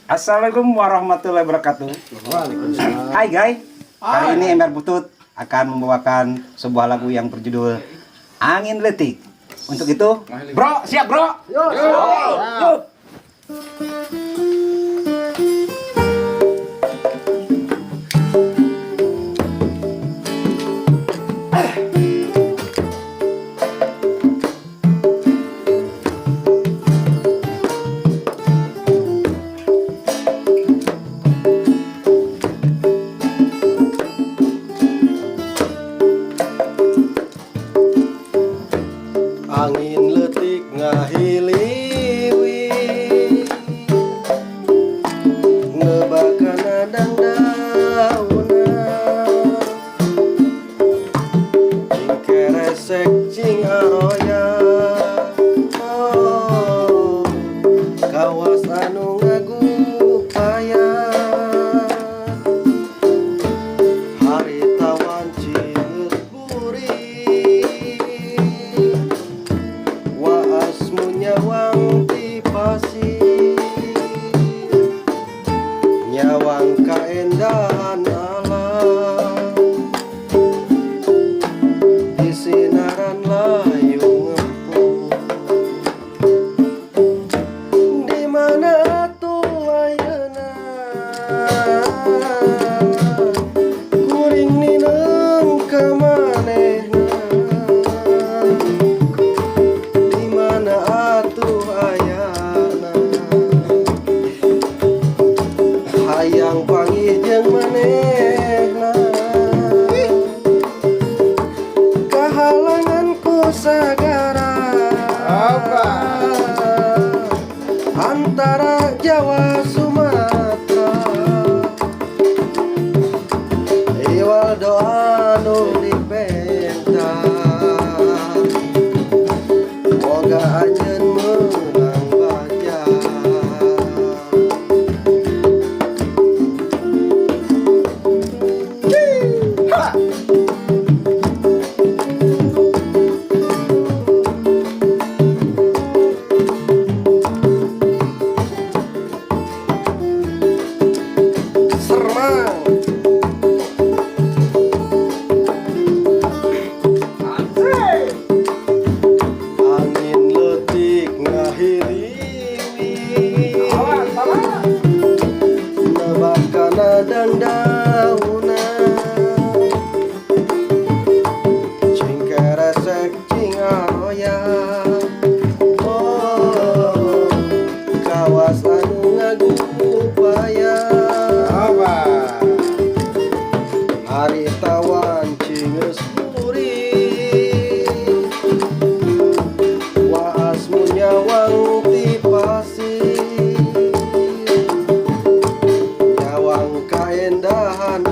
Assalamualaikum warahmatullahi wabarakatuh. Waalaikumsalam. Hai guys, kali ini Ember Butut akan membawakan sebuah lagu yang berjudul Angin Letik. Untuk itu, bro, siap bro? Yuk. Yuk. Angin letik ngahiliwi ngebakan adang dauna cing keresek cing aroya oh, kawas anu ngagupaya haritawan ciut buri nyawang dipasi nyawang kaendahan alam di sinaran layung empuk di mana tuh ayeuna kuring nineng kamanehna hayang panggih jeung manehna kahalangan ku sagara antara Jawa Sumatera iwal doa nu dipenta moga anjeun menang baja angin letik ngahiliwi nebakan adang dauna cing keresek cing aroya oh kawas anu ngagupaya haritawan cingeus buri waasmu nyawang tipasi nyawang kaendahan